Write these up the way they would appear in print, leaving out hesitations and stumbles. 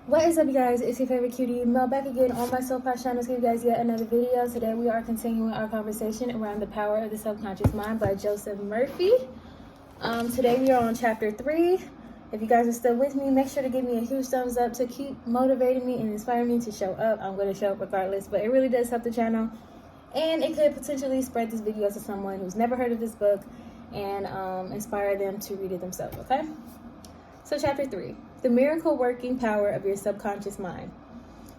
What is up, you guys? It's your favorite cutie Mel back again on my Soulpod channel to give you guys yet another video. Today we are continuing our conversation around the power of the subconscious mind by Joseph Murphy. Today we are on chapter 3. If you guys are still with me, make sure to give me a huge thumbs up to keep motivating me and inspiring me to show up. I'm going to show up regardless, but it really does help the channel, and it could potentially spread this video to someone who's never heard of this book and inspire them to read it themselves. Okay, so chapter 3, the miracle working power of your subconscious mind.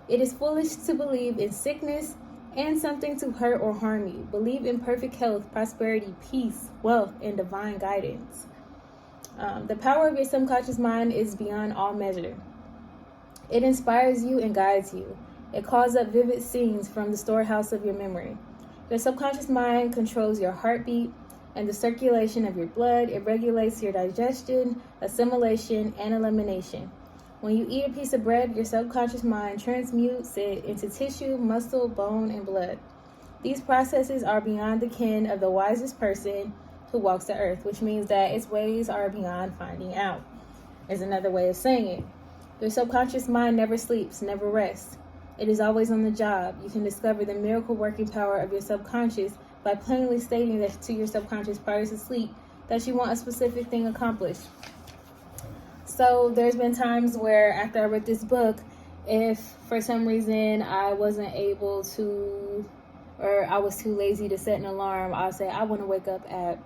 It is foolish to believe in sickness and something to hurt or harm you. Believe in perfect health, prosperity, peace, wealth, and divine guidance. The power of your subconscious mind is beyond all measure. It inspires you and guides you. It calls up vivid scenes from the storehouse of your memory. Your subconscious mind controls your heartbeat and the circulation of your blood. It regulates your digestion, assimilation, and elimination. When you eat a piece of bread, your subconscious mind transmutes it into tissue, muscle, bone, and blood. These processes are beyond the ken of the wisest person who walks the earth, which means that its ways are beyond finding out, is another way of saying it. Your subconscious mind never sleeps, never rests. It is always on the job. You can discover the miracle working power of your subconscious by plainly stating that to your subconscious prior to sleep that you want a specific thing accomplished. So there's been times where after I read this book, if for some reason I wasn't able to, or I was too lazy to set an alarm, I'll say I want to wake up at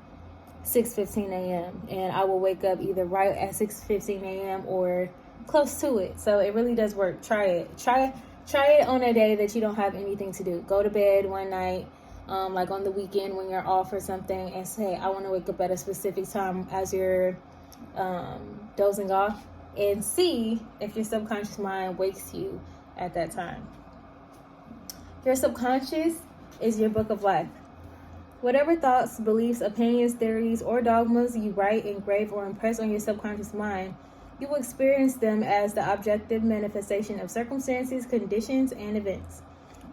6:15 a.m. and I will wake up either right at 6:15 a.m. or close to it. So it really does work. Try it. Try it on a day that you don't have anything to do. Go to bed one night, like on the weekend when you're off or something, and say, I want to wake up at a specific time as you're dozing off, and see if your subconscious mind wakes you at that time. Your subconscious is your book of life. Whatever thoughts, beliefs, opinions, theories, or dogmas you write, engrave, or impress on your subconscious mind, you will experience them as the objective manifestation of circumstances, conditions, and events.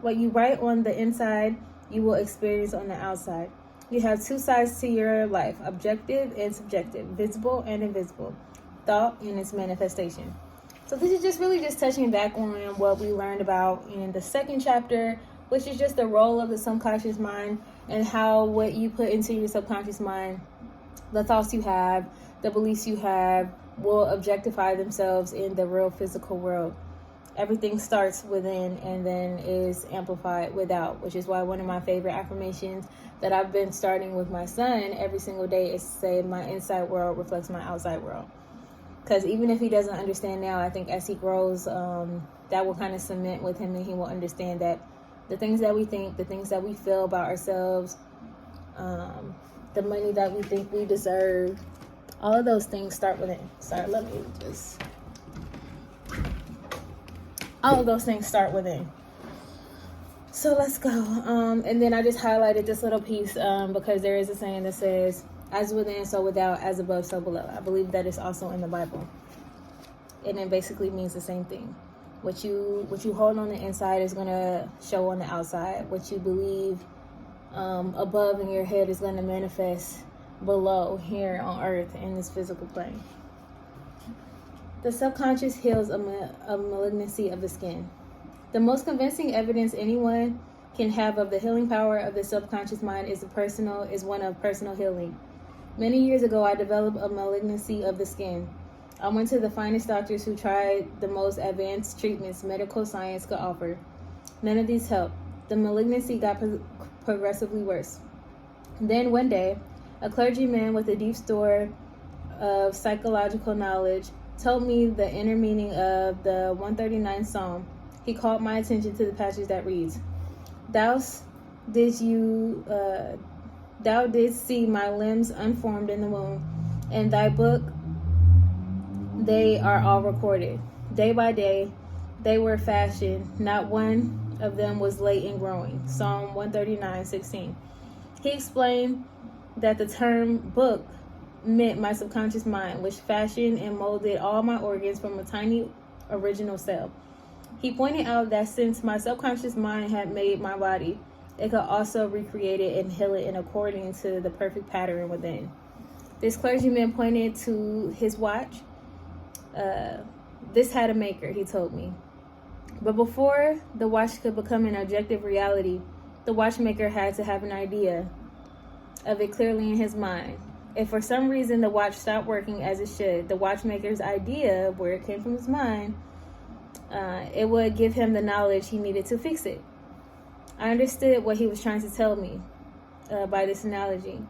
What you write on the inside, you will experience on the outside. You have two sides to your life, objective and subjective, visible and invisible, thought and its manifestation. So this is just really just touching back on what we learned about in the second chapter, which is just the role of the subconscious mind and how what you put into your subconscious mind, the thoughts you have, the beliefs you have, will objectify themselves in the real physical world. Everything starts within and then is amplified without, which is why one of my favorite affirmations that I've been starting with my son every single day is to say, my inside world reflects my outside world. Because even if he doesn't understand now, I think as he grows, that will kind of cement with him, and he will understand that the things that we think, the things that we feel about ourselves, the money that we think we deserve, all of those things start within. All of those things start within. So let's go. And then I just highlighted this little piece because there is a saying that says, as within, so without, as above, so below. I believe that is also in the Bible. And it basically means the same thing. What you hold on the inside is going to show on the outside. What you believe above in your head is going to manifest below here on earth in this physical plane. The subconscious heals a malignancy of the skin. The most convincing evidence anyone can have of the healing power of the subconscious mind is one of personal healing. Many years ago, I developed a malignancy of the skin. I went to the finest doctors who tried the most advanced treatments medical science could offer. None of these helped. The malignancy got progressively worse. Then one day, a clergyman with a deep store of psychological knowledge told me the inner meaning of the 139th Psalm. He called my attention to the passage that reads, Thou didst see my limbs unformed in the womb. In thy book they are all recorded. Day by day they were fashioned. Not one of them was late in growing. Psalm 139:16. He explained that the term book meant my subconscious mind, which fashioned and molded all my organs from a tiny original cell. He pointed out that since my subconscious mind had made my body, it could also recreate it and heal it in according to the perfect pattern within. This clergyman pointed to his watch, This had a maker, he told me. But before the watch could become an objective reality, the watchmaker had to have an idea of it clearly in his mind. If for some reason the watch stopped working as it should, the watchmaker's idea, where it came from his mind, it would give him the knowledge he needed to fix it. I understood what he was trying to tell me by this analogy.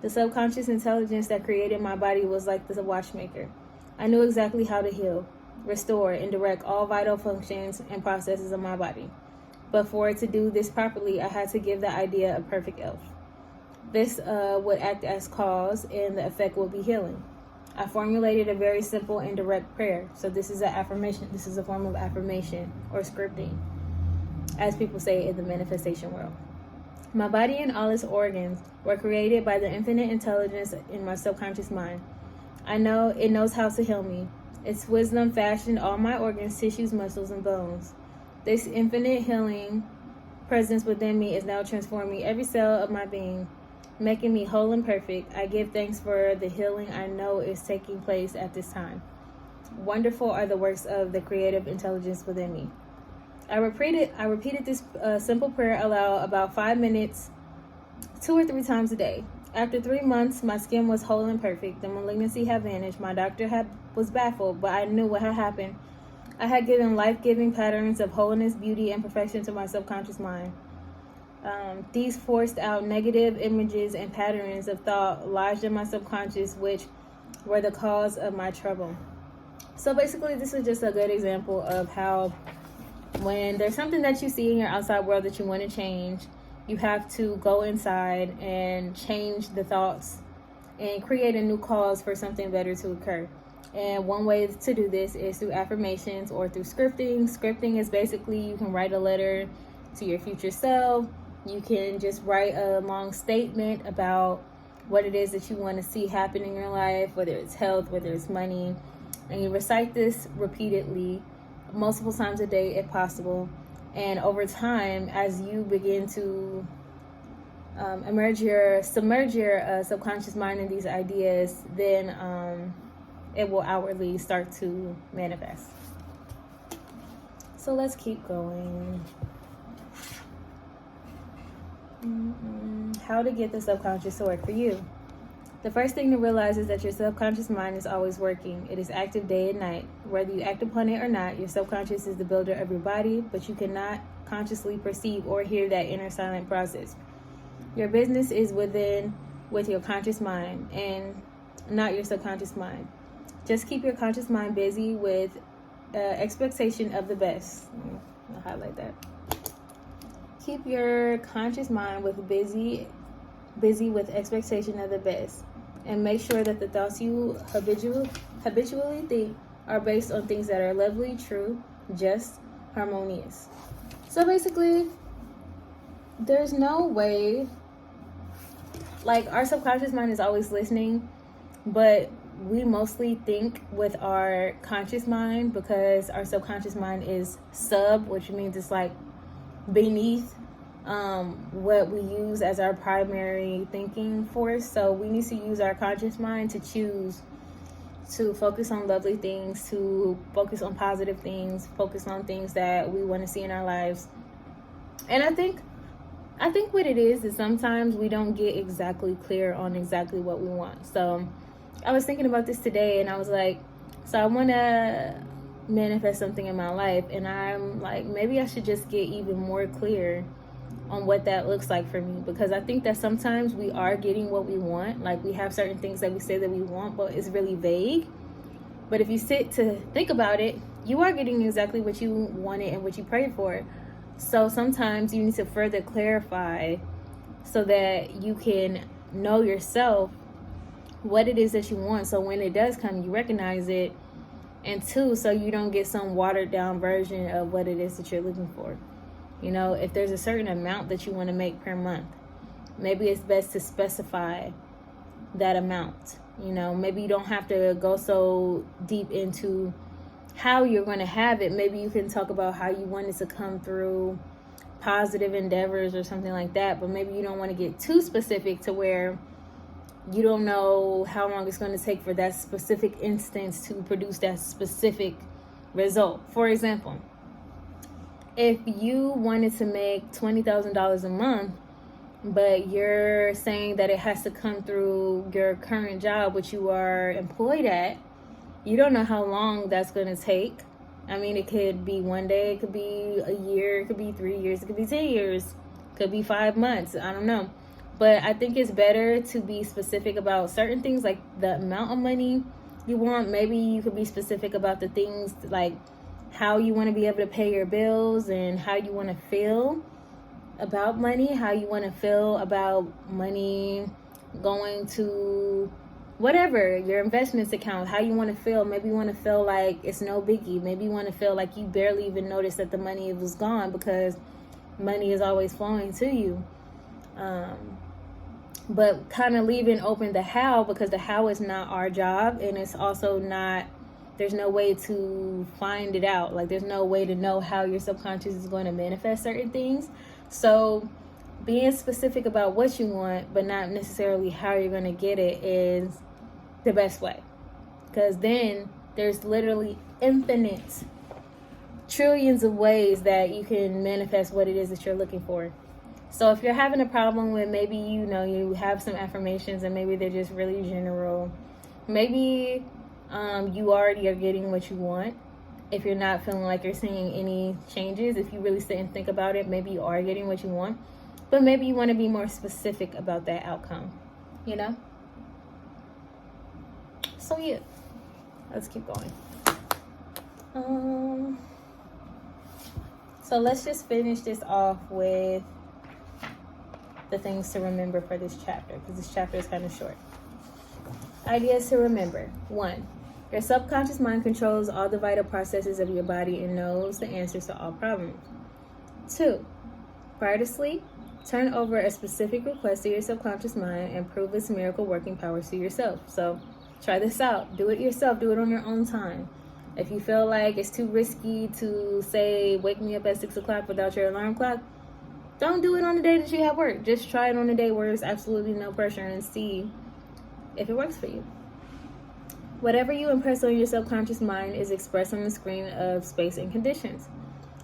The subconscious intelligence that created my body was like the watchmaker. I knew exactly how to heal, restore, and direct all vital functions and processes of my body. But for it to do this properly, I had to give the idea a perfect elf. This would act as cause, and the effect would be healing. I formulated a very simple and direct prayer. So this is an affirmation. This is a form of affirmation or scripting, as people say in the manifestation world. My body and all its organs were created by the infinite intelligence in my subconscious mind. I know it knows how to heal me. Its wisdom fashioned all my organs, tissues, muscles, and bones. This infinite healing presence within me is now transforming every cell of my being, making me whole and perfect. I give thanks for the healing I know is taking place at this time. Wonderful are the works of the creative intelligence within me. I repeated this simple prayer aloud about 5 minutes, 2 or 3 times a day. After 3 months, my skin was whole and perfect. The malignancy had vanished. My doctor was baffled, but I knew what had happened. I had given life-giving patterns of wholeness, beauty, and perfection to my subconscious mind. These forced out negative images and patterns of thought lodged in my subconscious, which were the cause of my trouble. So basically, this is just a good example of how when there's something that you see in your outside world that you want to change, you have to go inside and change the thoughts and create a new cause for something better to occur. And one way to do this is through affirmations or through scripting. Scripting is basically you can write a letter to your future self. You can just write a long statement about what it is that you want to see happen in your life, whether it's health, whether it's money. And you recite this repeatedly, multiple times a day if possible. And over time, as you begin to submerge your subconscious mind in these ideas, then it will outwardly start to manifest. So let's keep going. How to get the subconscious to work for you. The first thing to realize is that your subconscious mind is always working. It is active day and night. Whether you act upon it or not, your subconscious is the builder of your body, but you cannot consciously perceive or hear that inner silent process. Your business is with your conscious mind and not your subconscious mind. Just keep your conscious mind busy with expectation of the best. I'll highlight that. Keep your conscious mind busy with expectation of the best. And make sure that the thoughts you habitually think are based on things that are lovely, true, just, harmonious. So basically, there's no way, like our subconscious mind is always listening, but we mostly think with our conscious mind because our subconscious mind is which means it's like beneath what we use as our primary thinking force. So we need to use our conscious mind to choose to focus on lovely things, to focus on positive things, focus on things that we want to see in our lives. And I think what it is sometimes we don't get exactly clear on exactly what we want. So I was thinking about this today and I was like, so I want to manifest something in my life, and I'm like, maybe I should just get even more clear on what that looks like for me, because I think that sometimes we are getting what we want. Like we have certain things that we say that we want, but it's really vague. But if you sit to think about it, you are getting exactly what you wanted and what you prayed for. So sometimes you need to further clarify so that you can know yourself what it is that you want, so when it does come, you recognize it. And 2, so you don't get some watered down version of what it is that you're looking for. You know, if there's a certain amount that you want to make per month, maybe it's best to specify that amount. You know, maybe you don't have to go so deep into how you're going to have it. Maybe you can talk about how you want it to come through positive endeavors or something like that. But maybe you don't want to get too specific to where you don't know how long it's going to take for that specific instance to produce that specific result. For example, if you wanted to make $20,000 a month, but you're saying that it has to come through your current job, which you are employed at, you don't know how long that's going to take. I mean, it could be one day, it could be a year, it could be 3 years, it could be 10 years, it could be 5 months. I don't know. But I think it's better to be specific about certain things, like the amount of money you want. Maybe you could be specific about the things like how you want to be able to pay your bills and how you want to feel about money, how you want to feel about money going to whatever, your investments account, how you want to feel. Maybe you want to feel like it's no biggie. Maybe you want to feel like you barely even noticed that the money was gone because money is always flowing to you. But kind of leaving open the how, because the how is not our job, and it's also not, there's no way to find it out. Like, there's no way to know how your subconscious is going to manifest certain things. So being specific about what you want, but not necessarily how you're going to get it, is the best way. Because then there's literally infinite trillions of ways that you can manifest what it is that you're looking for. So if you're having a problem with, maybe, you know, you have some affirmations and maybe they're just really general, maybe you already are getting what you want. If you're not feeling like you're seeing any changes, if you really sit and think about it, maybe you are getting what you want, but maybe you want to be more specific about that outcome, you know? So yeah, let's keep going. So let's just finish this off with the things to remember for this chapter, because this chapter is kind of short. Ideas to remember. 1. Your subconscious mind controls all the vital processes of your body and knows the answers to all problems. 2. Prior to sleep, turn over a specific request to your subconscious mind and prove its miracle working powers to yourself. So try this out. Do it yourself. Do it on your own time. If you feel like it's too risky to say, wake me up at 6 o'clock without your alarm clock, don't do it on the day that you have work. Just try it on a day where there's absolutely no pressure and see if it works for you. Whatever you impress on your subconscious mind is expressed on the screen of space and conditions,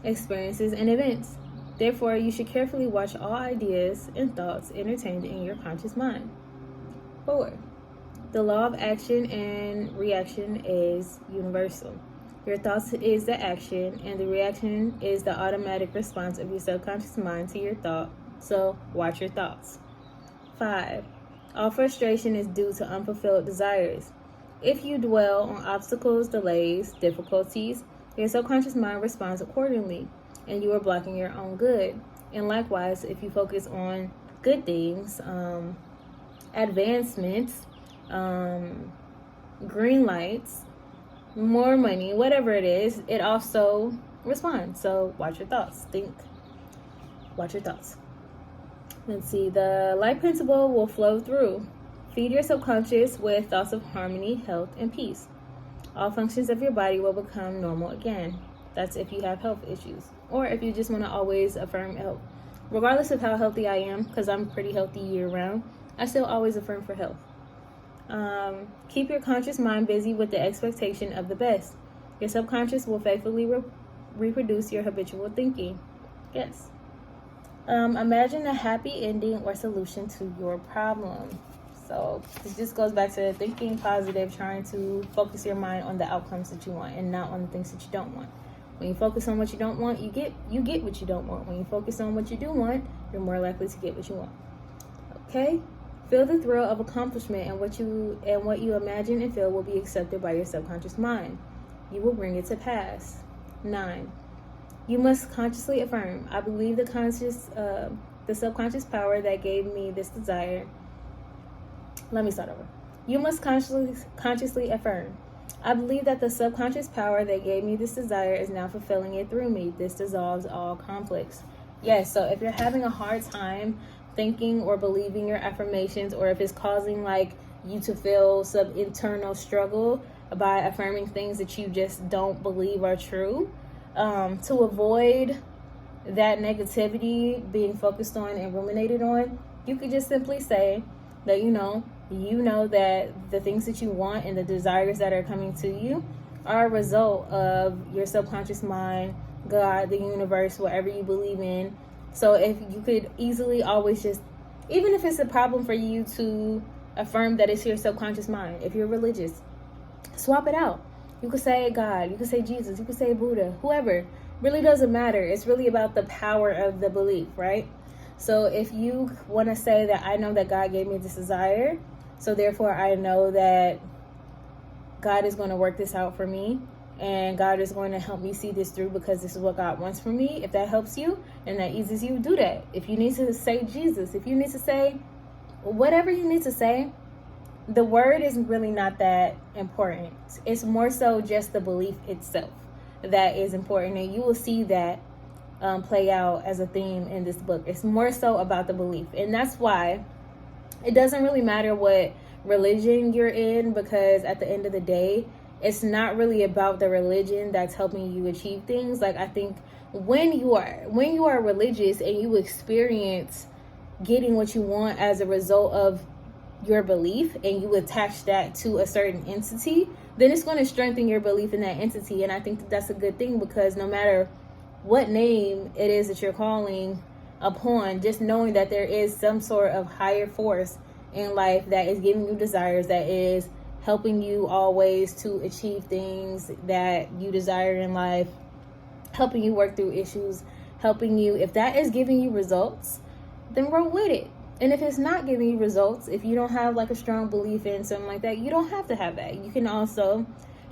experiences, and events. Therefore, you should carefully watch all ideas and thoughts entertained in your conscious mind. 4. The law of action and reaction is universal. Your thoughts is the action, and the reaction is the automatic response of your subconscious mind to your thought, so watch your thoughts. 5. All frustration is due to unfulfilled desires. If you dwell on obstacles, delays, difficulties, your subconscious mind responds accordingly, and you are blocking your own good. And likewise, if you focus on good things, advancements, green lights, more money, whatever it is, it also responds. So watch your thoughts. Watch your thoughts. Let's see. The light principle will flow through. Feed your subconscious with thoughts of harmony, health, and peace. All functions of your body will become normal again. That's if you have health issues, or if you just want to always affirm health. Regardless of how healthy I am, because I'm pretty healthy year round, I still always affirm for health. Keep your conscious mind busy with the expectation of the best. Your subconscious will faithfully reproduce your habitual thinking. Yes. Imagine a happy ending or solution to your problem. So this just goes back to thinking positive, trying to focus your mind on the outcomes that you want and not on the things that you don't want. When you focus on what you don't want, you get what you don't want. When you focus on what you do want, you're more likely to get what you want. Okay? Feel the thrill of accomplishment, and what you imagine and feel will be accepted by your subconscious mind. You will bring it to pass. 9. You must consciously affirm, I believe the subconscious power that gave me this desire. Let me start over. You must consciously affirm, I believe that the subconscious power that gave me this desire is now fulfilling it through me. This dissolves all conflicts. Yes, so if you're having a hard time thinking or believing your affirmations, or if it's causing like you to feel some internal struggle by affirming things that you just don't believe are true, to avoid that negativity being focused on and ruminated on, you could just simply say that you know that the things that you want and the desires that are coming to you are a result of your subconscious mind, God, the universe, whatever you believe in. So if you could easily always just, even if it's a problem for you to affirm that it's your subconscious mind, if you're religious, swap it out. You could say God, you could say Jesus, you could say Buddha, whoever. Really doesn't matter. It's really about the power of the belief, right? So if you want to say that I know that God gave me this desire, so therefore I know that God is going to work this out for me, and God is going to help me see this through because this is what God wants for me. If that helps you and that eases you, do that. If you need to say Jesus, if you need to say whatever you need to say, the word is really not that important. It's more so just the belief itself that is important, and you will see that play out as a theme in this book. It's more so about the belief, and that's why it doesn't really matter what religion you're in, because at the end of the day, it's not really about the religion that's helping you achieve things. Like, I think when you are religious and you experience getting what you want as a result of your belief, and you attach that to a certain entity, then it's going to strengthen your belief in that entity. And I think that that's a good thing, because no matter what name it is that you're calling upon, just knowing that there is some sort of higher force in life that is giving you desires, that is helping you always to achieve things that you desire in life, helping you work through issues, helping you, if that is giving you results, then roll with it. And if it's not giving you results, if you don't have like a strong belief in something like that, you don't have to have that. You can also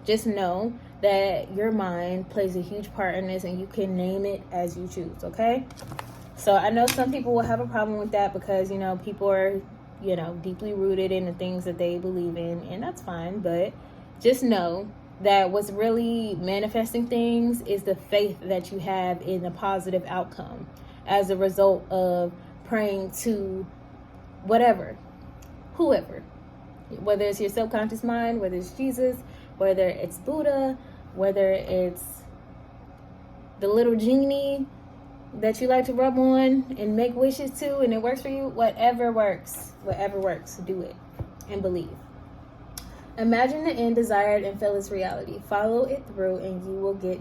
just know that your mind plays a huge part in this, and you can name it as you choose, okay? So I know some people will have a problem with that because, people are, deeply rooted in the things that they believe in, and that's fine. But just know that what's really manifesting things is the faith that you have in the positive outcome as a result of praying to whatever, whoever, whether it's your subconscious mind, whether it's Jesus, whether it's Buddha, whether it's the little genie that you like to rub on and make wishes to, and it works for you. Whatever works, do it and believe. Imagine the end desired and feel its reality. Follow it through, and you will get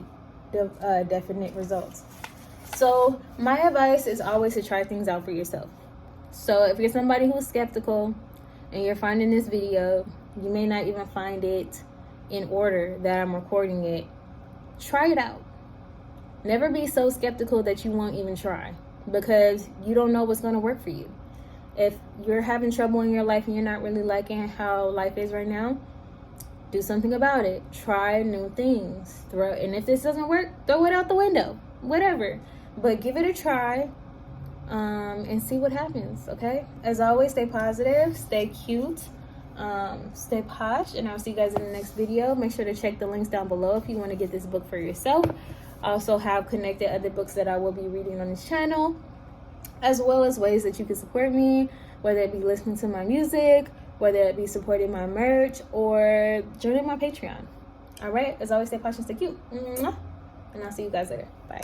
definite results. So my advice is always to try things out for yourself. So if you're somebody who's skeptical and you're finding this video, you may not even find it in order that I'm recording it. Try it out. Never be so skeptical that you won't even try, because you don't know what's going to work for you. If you're having trouble in your life and you're not really liking how life is right now, do something about it. Try new things. And if this doesn't work, throw it out the window. Whatever. But give it a try. And see what happens, okay? As always, stay positive, stay cute, stay posh, and I'll see you guys in the next video. Make sure to check the links down below if you want to get this book for yourself. I also have connected other books that I will be reading on this channel, as well as ways that you can support me, whether it be listening to my music, whether it be supporting my merch, or joining my Patreon. All right? As always, stay posh and stay cute. And I'll see you guys later. Bye.